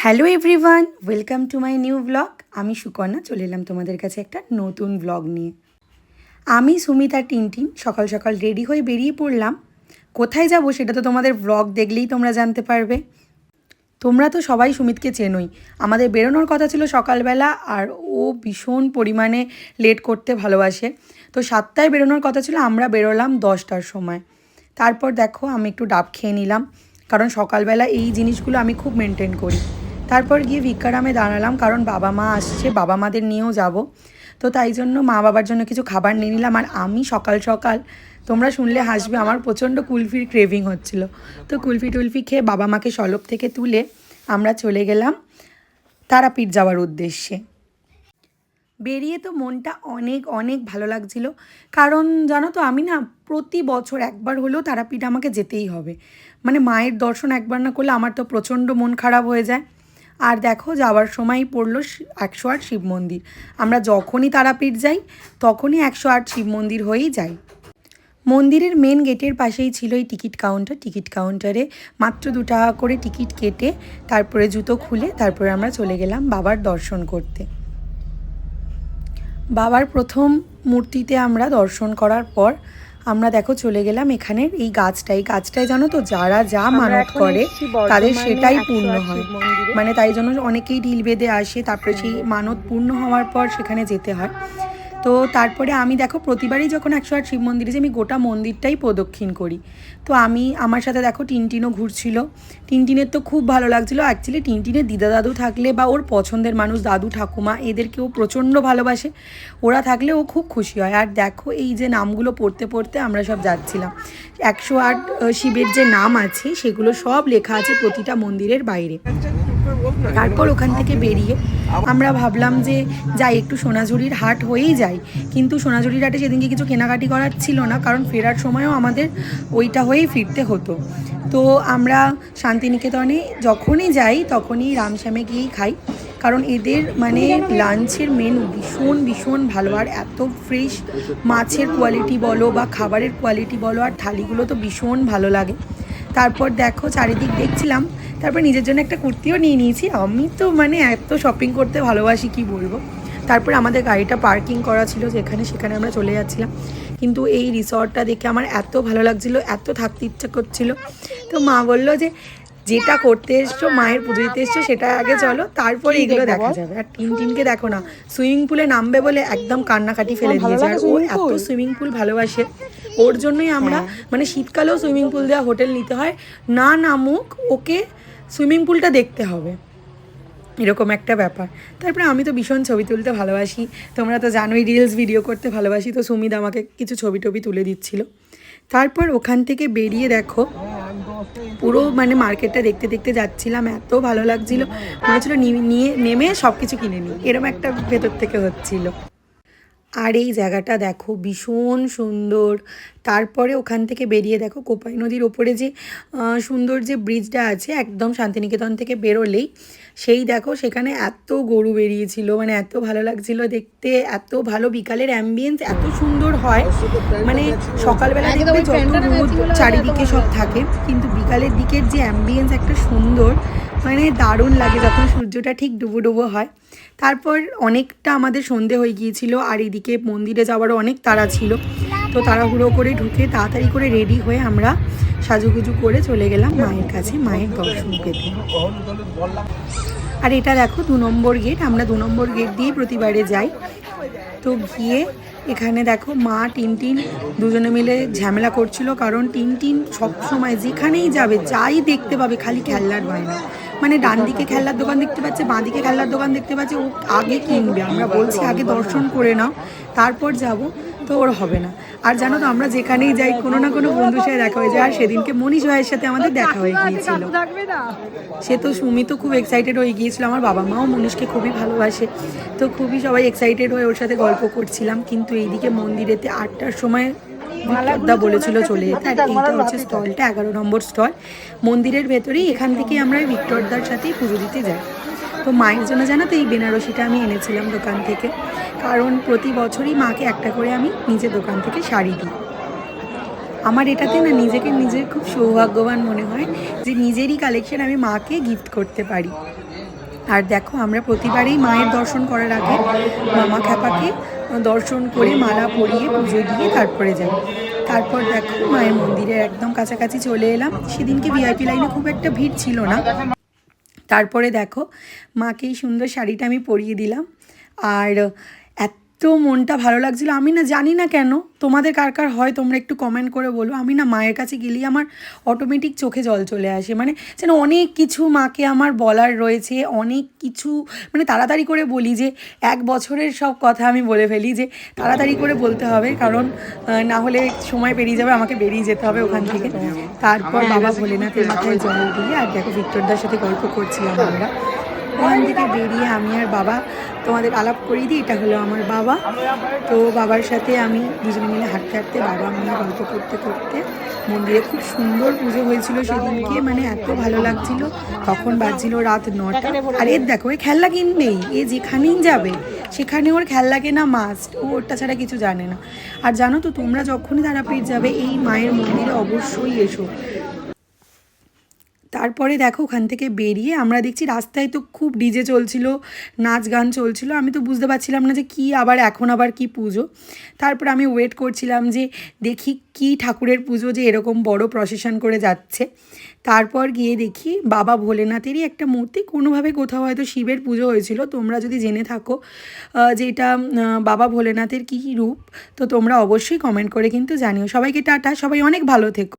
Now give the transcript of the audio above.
Hello everyone, welcome to my new blog. আমি সুকন্যা চলে এলাম তোমাদের কাছে একটা নতুন ব্লগ নিয়ে। আমি সুমিত আর টিনটিন সকাল সকাল রেডি হয়ে বেরিয়ে পড়লাম। কোথায় যাব সেটা তো তোমাদের ব্লগ দেখলেই তোমরা জানতে পারবে। তোমরা তো সবাই সুমিতকে চেনোই। আমাদের বেরোনোর কথা ছিল সকালবেলা, আর ও ভীষণ পরিমাণে লেট করতে ভালোবাসে। তো 7টায় বেরোনোর কথা ছিল, আমরা বেরোলাম 10টার সময়। তারপর দেখো আমি একটু ডাব খেয়ে নিলাম, কারণ সকালবেলা এই জিনিসগুলো আমি খুব মেনটেন করি। তারপর গিয়ে ভিক্ষারামে দাঁড়ালাম, কারণ বাবা মা আসছে, বাবা মাদের নিয়েও যাব। তো তাই জন্য মা বাবার জন্য কিছু খাবার নিয়ে নিলাম। আর আমি সকাল সকাল, তোমরা শুনলে হাসবে, আমার প্রচণ্ড কুলফির ক্রেভিং হচ্ছিল। তো কুলফি টুলফি খেয়ে বাবা মাকে সলপ থেকে তুলে আমরা চলে গেলাম তারাপীঠ যাওয়ার উদ্দেশ্যে। বেরিয়ে তো মনটা অনেক অনেক ভালো লাগছিল, কারণ জানো তো আমি না প্রতি বছর একবার হলেও তারাপীঠ আমাকে যেতেই হবে। মানে মায়ের দর্শন একবার না করলে আমার তো প্রচণ্ড মন খারাপ হয়ে যায়। আর দেখো যাওয়ার সময় পড়লো 108 শিব মন্দির। আমরা যখনই তারাপীঠ যাই তখনই 108 শিব মন্দির হয়েই যাই। মন্দিরের মেন গেটের পাশেই ছিল এই টিকিট কাউন্টার। টিকিট কাউন্টারে মাত্র 2 টাকা করে টিকিট কেটে তারপরে জুতো খুলে তারপরে আমরা চলে গেলাম বাবার দর্শন করতে। বাবার প্রথম মূর্তিতে আমরা দর্শন করার পর আমরা দেখো চলে গেলাম এখানের এই গাছটায় জানো তো, যারা যা মানত করে তাদের সেটাই পূর্ণ হয়। মানে তাই জন্য অনেকেই ঢিল বেঁধে আসে, তারপরে সেই মানত পূর্ণ হওয়ার পর সেখানে যেতে হয়। তো তারপরে আমি দেখো প্রতিবারই যখন 108 শিব মন্দিরে যে আমি গোটা মন্দিরটাই প্রদক্ষিণ করি। তো আমার সাথে দেখো টিনটিনও ঘুরছিল। টিনটিনের তো খুব ভালো লাগছিলো। অ্যাকচুয়ালি টিনটিনের দিদা দাদু থাকলে বা ওর পছন্দের মানুষ দাদু ঠাকুমা এদেরকেও প্রচণ্ড ভালোবাসে, ওরা থাকলে ও খুব খুশি হয়। আর দেখো এই যে নামগুলো পড়তে পড়তে আমরা সব যাচ্ছিলাম। 108 শিবের যে নাম আছে সেগুলো সব লেখা আছে প্রতিটা মন্দিরের বাইরে। তারপর ওখান থেকে বেরিয়ে আমরা ভাবলাম যে যাই একটু সোনাঝুরির হাট হয়েই যাই, কিন্তু সোনাঝুরির হাটে সেদিনকে কিছু কেনাকাটি করার ছিল না, কারণ ফেরার সময়ও আমাদের ওইটা হয়েই ফিরতে হতো। তো আমরা শান্তিনিকেতনে যখনই যাই তখনই রামশ্যামে গিয়েই খাই, কারণ এদের মানে লাঞ্চের মেনু ভীষণ ভীষণ ভালো। আর এত ফ্রেশ মাছের কোয়ালিটি বলো বা খাবারের কোয়ালিটি বলো, আর থালিগুলো তো ভীষণ ভালো লাগে। তারপর দেখো চারিদিক দেখছিলাম, তারপর নিজের জন্য একটা কুর্তিও নিয়ে নিয়েছি। আমি তো মানে এত শপিং করতে ভালোবাসি কি বলবো। তারপর আমাদের গাড়িটা পার্কিং করা ছিল সেখানে আমরা চলে যাচ্ছিলাম। কিন্তু এই রিসর্টটা দেখে আমার এত ভালো লাগছিলো, এত থাকতে ইচ্ছা করছিল। তো মা বললো যে যেটা করতে এসছো, মায়ের পুজো দিতে এসছো, সেটা আগে চলো, তারপরে এগুলো দেখা যাবে। আর টিনটিনকে দেখো না, সুইমিং পুলে নামবে বলে একদম কান্নাকাটি ফেলে দিয়েছে। আর ও এত সুইমিং পুল ভালোবাসে, ওর জন্যই আমরা মানে শীতকালেও সুইমিং পুল দেওয়া হোটেল নিতে হয়, না নামুক ওকে সুইমিং পুলটা দেখতে হবে, এরকম একটা ব্যাপার। তারপরে আমি তো ভীষণ ছবি তুলতে ভালোবাসি, তোমরা তো জানোই রিলস ভিডিও করতে ভালোবাসি। তো সুমিত আমাকে কিছু ছবি টবি তুলে দিচ্ছিল। তারপর ওখান থেকে বেরিয়ে দেখো পুরো মানে মার্কেটটা দেখতে দেখতে যাচ্ছিলাম, এত ভালো লাগছিল, মনে হচ্ছিল নেমে সব কিছু কিনে নিই, এরকম একটা ভেতর থেকে হচ্ছিল। আর এই জায়গাটা দেখো ভীষণ সুন্দর। তারপরে ওখান থেকে বেরিয়ে দেখো কোপাই নদীর ওপরে যে সুন্দর যে ব্রিজটা আছে একদম শান্তিনিকেতন থেকে বেরোলেই, সেই দেখো সেখানে এত গরু বেরিয়েছিল, মানে এত ভালো লাগছিল দেখতে, এত ভালো বিকালের অ্যাম্বিয়েন্স এত সুন্দর হয়। মানে সকালবেলা দেখবে যত রোদ চারিদিকে সব থাকে, কিন্তু বিকালের দিকের যে অ্যাম্বিয়েন্স একটা সুন্দর, মানে দারুণ লাগে যখন সূর্যটা ঠিক ডুবো ডুবো হয়। তারপর অনেকটা আমাদের সন্ধে হয়ে গিয়েছিল, আর এদিকে মন্দিরে যাওয়ারও অনেক তাড়া ছিল। তো তাড়াহুড়ো করে ঢুকে তাড়াতাড়ি করে রেডি হয়ে আমরা সাজুগুজু করে চলে গেলাম মায়ের কাছে মায়ের দর্শন পেতে। আর এটা দেখো 2 নম্বর গেট, আমরা 2 নম্বর গেট দিয়ে প্রতিবারে যাই। তো গিয়ে এখানে দেখো মা টিনটিন দুজনে মিলে ঝামেলা করছিল, কারণ টিনটিন সবসময় যেখানেই যাবে যাই দেখতে পাবে খালি খেলনার বায়না। মানে ডান দিকে খেলনার দোকান দেখতে পাচ্ছে, বাঁ দিকে খেলনার দোকান দেখতে পাচ্ছে, ও আগে কিনবে। আমরা বলছি আগে দর্শন করে নাও তারপর যাব, তো ওর হবে না। আর জানো তো আমরা যেখানেই যাই কোনো না কোনো বন্ধুর সাথে দেখা হয়ে যায়। আর সেদিনকে মনীষ ভাইয়ের সাথে আমাদের দেখা হয়ে গিয়েছিল। সে তো সুমিত খুব এক্সাইটেড হয়ে গিয়েছিল, আমার বাবা মাও মনীষকে খুবই ভালোবাসে, তো খুবই সবাই এক্সাইটেড হয়ে ওর সাথে গল্প করছিলাম। কিন্তু এইদিকে মন্দিরেতে 8টার সময় দা বলেছিল চলে যেতে। আর এইটা হচ্ছে স্টলটা 11 নম্বর স্টল মন্দিরের ভেতরেই। এখান থেকে আমরা ভিক্টরদার সাথেই পুজো দিতে যাই। তো মায়ের জন্য জানো তো এই বেনারসিটা আমি এনেছিলাম দোকান থেকে, কারণ প্রতি বছরই মাকে একটা করে আমি নিজের দোকান থেকে শাড়ি দিই। আমার এটাতে না নিজে খুব সৌভাগ্যবান মনে হয় যে নিজেরই কালেকশন আমি মাকে গিফট করতে পারি। আর দেখো আমরা প্রতিবারই মায়ের দর্শন করার আগে মামা খ্যাপাকে দর্শন করে মালা পরিয়ে পুজো দিয়ে তারপরে যাই। তারপর দেখো মায়ের মন্দিরের একদম কাছাকাছি চলে এলাম। সেদিনকে ভিআইপি লাইনে খুব একটা ভিড় ছিল না। তারপরে দেখো মাকে এই সুন্দর শাড়িটা আমি পরিয়ে দিলাম। আর এত মনটা ভালো লাগছিলো, আমি না জানি না কেন, তোমাদের কার কার হয় তোমরা একটু কমেন্ট করে বলো। আমি না মায়ের কাছে গেলেই আমার অটোমেটিক চোখে জল চলে আসে, মানে যেন অনেক কিছু মাকে আমার বলার রয়েছে, অনেক কিছু মানে তাড়াতাড়ি করে বলি যে 1 বছরের সব কথা আমি বলে ফেলি যে তাড়াতাড়ি করে বলতে হবে, কারণ না হলে সময় পেরিয়ে যাবে, আমাকে বেরিয়ে যেতে হবে ওখান থেকে। তারপর বাবা ভোলেনাথের মাথায় জল দিয়ে আর দেখো ভিক্টরদার সাথে গল্প করছিলাম আমরা। ওখান থেকে বেরিয়ে আমি আর বাবা তোমাদের আলাপ করিয়ে দিই, এটা হলো আমার বাবা। তো বাবার সাথে আমি দুজনে মিলে হাঁটতে হাঁটতে বাবা মেয়ে গল্প করতে করতে মন্দিরে খুব সুন্দর পুজো হয়েছিল সেদিনকে, মানে এত ভালো লাগছিল। তখন বাজছিল রাত 9টা। আর এর দেখো এ খেলনা কিনবেই, এ যেখানেই যাবে সেখানে ওর খেলনা কেনা মাস্ট, ও ওরটা ছাড়া কিছু জানে না। আর জানো তো তোমরা যখনই তারাপীঠ যাবে এই মায়ের মন্দিরে অবশ্যই এসো। তারপরে দেখো ওখান থেকে বেরিয়ে আমরা দেখছি রাস্তায় তো খুব ডিজে চলছিল, নাচ গান চলছিল। আমি তো বুঝতে পারছিলাম না যে কী আবার এখন আবার কি পুজো। তারপর আমি ওয়েট করছিলাম যে দেখি কি ঠাকুরের পুজো যে এরকম বড় প্রসেশন করে যাচ্ছে। তারপর গিয়ে দেখি বাবা ভোলেনাথেরই একটা মূর্তি, কোনোভাবে কোথাও হয়তো শিবের পুজো হয়েছিল। তোমরা যদি জেনে থাকো যে এটা বাবা ভোলেনাথের কী রূপ, তো তোমরা অবশ্যই কমেন্ট করে কিন্তু জানিও। সবাইকে টাটা, সবাই অনেক ভালো থেকো।